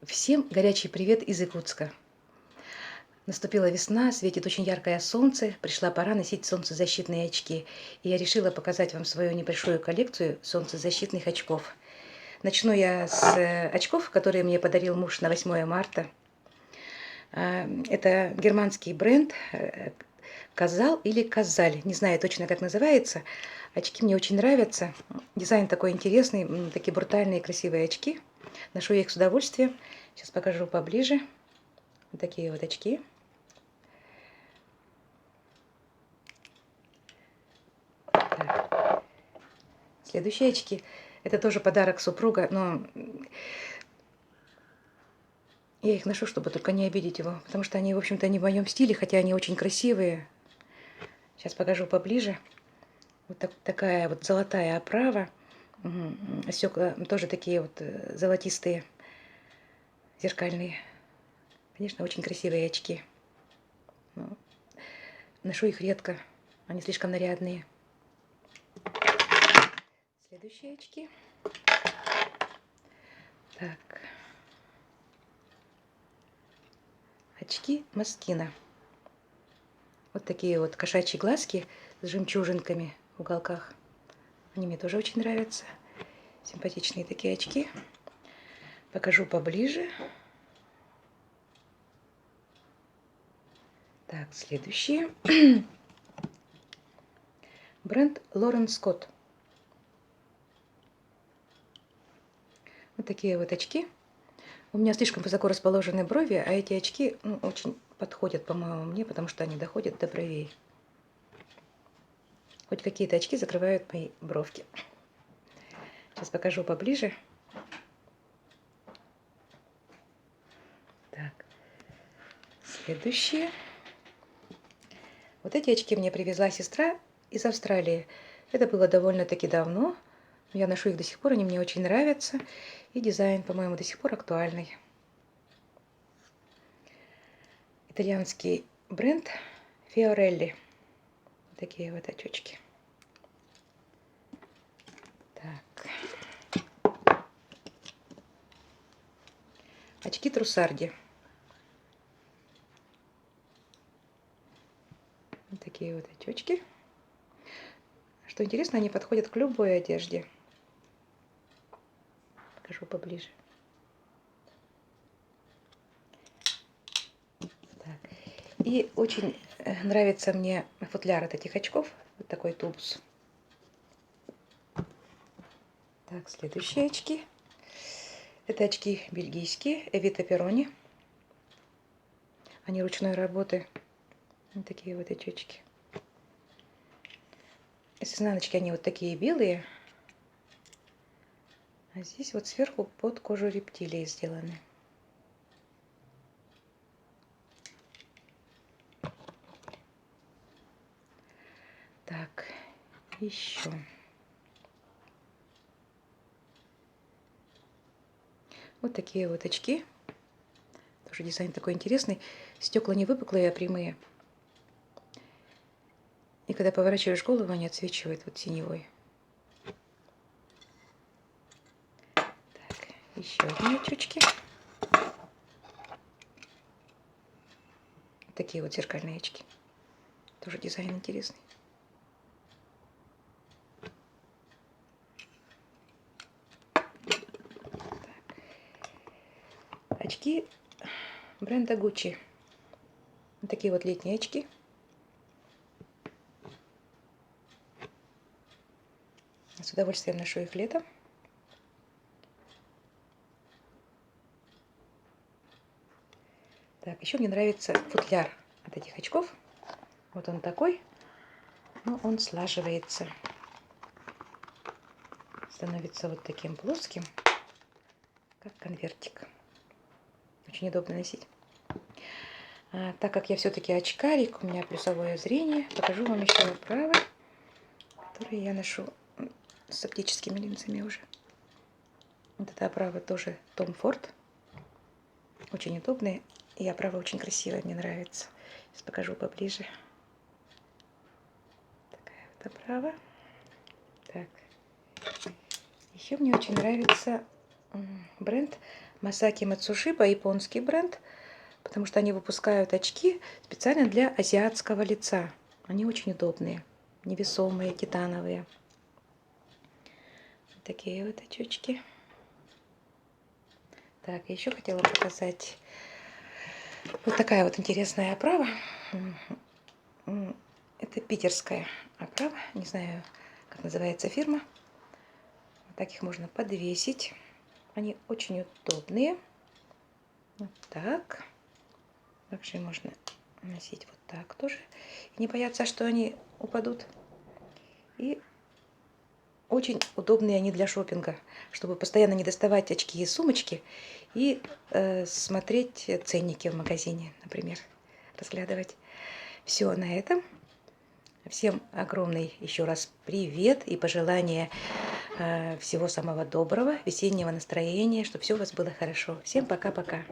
Всем горячий привет из Иркутска. Наступила весна, светит очень яркое солнце, пришла пора носить солнцезащитные очки. И я решила показать вам свою небольшую коллекцию солнцезащитных очков. Начну я с очков, которые мне подарил муж на 8 марта. Это германский бренд Казал или Казаль, не знаю точно, как называется. Очки мне очень нравятся. Дизайн такой интересный, такие брутальные красивые очки. Ношу я их с удовольствием. Сейчас покажу поближе. Вот такие вот очки. Так. Следующие очки. Это тоже подарок супруга, но я их ношу, чтобы только не обидеть его, потому что они, в общем-то, не в моем стиле, хотя они очень красивые. Сейчас покажу поближе. Вот такая вот золотая оправа. Стекла тоже такие вот золотистые, зеркальные. Конечно, очень красивые очки. Но ношу их редко, они слишком нарядные. Следующие очки. Так. Очки Москина. Вот такие вот кошачьи глазки с жемчужинками в уголках. Они мне тоже очень нравятся. Симпатичные такие очки. Покажу поближе. Так, следующие. Бренд Лорен Скотт. Вот такие вот очки. У меня слишком высоко расположены брови, а эти очки очень подходят, по-моему, мне, потому что они доходят до бровей. Хоть какие-то очки закрывают мои бровки. Сейчас покажу поближе. Так, следующие. Вот эти очки мне привезла сестра из Австралии. Это было довольно-таки давно. Я ношу их до сих пор, они мне очень нравятся. И дизайн, по-моему, до сих пор актуальный. Итальянский бренд Fiorelli. Такие вот очечки. Так. Очки Трусарди. Вот такие вот очечки. Что интересно, они подходят к любой одежде. Покажу поближе. Так. И очень нравится мне футляр от этих очков. Вот такой тубус. Так, следующие очки. Это очки бельгийские, Evita Peroni. Они ручной работы. Вот такие вот очечки. С изнаночки они вот такие белые. А здесь вот сверху под кожу рептилии сделаны. Так, еще. Вот такие вот очки. Тоже дизайн такой интересный. Стекла не выпуклые, а прямые. И когда поворачиваешь голову, они отсвечивают вот синевой. Так, еще одни очечки. Такие вот зеркальные очки. Тоже дизайн интересный. Очки бренда Gucci. Вот такие вот летние очки. С удовольствием ношу их летом. Так, еще мне нравится футляр от этих очков. Вот он такой, но он слаживается. Становится вот таким плоским, как конвертик. Очень удобно носить. Так как я все-таки очкарик, у меня плюсовое зрение, покажу вам еще оправы, которые я ношу с оптическими линзами уже. Вот эта оправа тоже Tom Ford. Очень удобная. И оправа очень красивая, мне нравится. Сейчас покажу поближе. Такая вот оправа. Так. Еще мне очень нравится бренд Масаки Мацушиба, японский бренд, потому что они выпускают очки специально для азиатского лица. Они очень удобные, невесомые, титановые. Вот такие вот очечки. Так, еще хотела показать вот такая вот интересная оправа. Это питерская оправа, не знаю, как называется фирма. Вот так их можно подвесить. Они очень удобные. Вот так. Также можно носить вот так тоже. И не бояться, что они упадут. И очень удобные они для шопинга, чтобы постоянно не доставать очки и сумочки и смотреть ценники в магазине, например, разглядывать. Все на этом. Всем огромный еще раз привет и пожелания всего самого доброго, весеннего настроения, чтобы все у вас было хорошо. Всем пока-пока.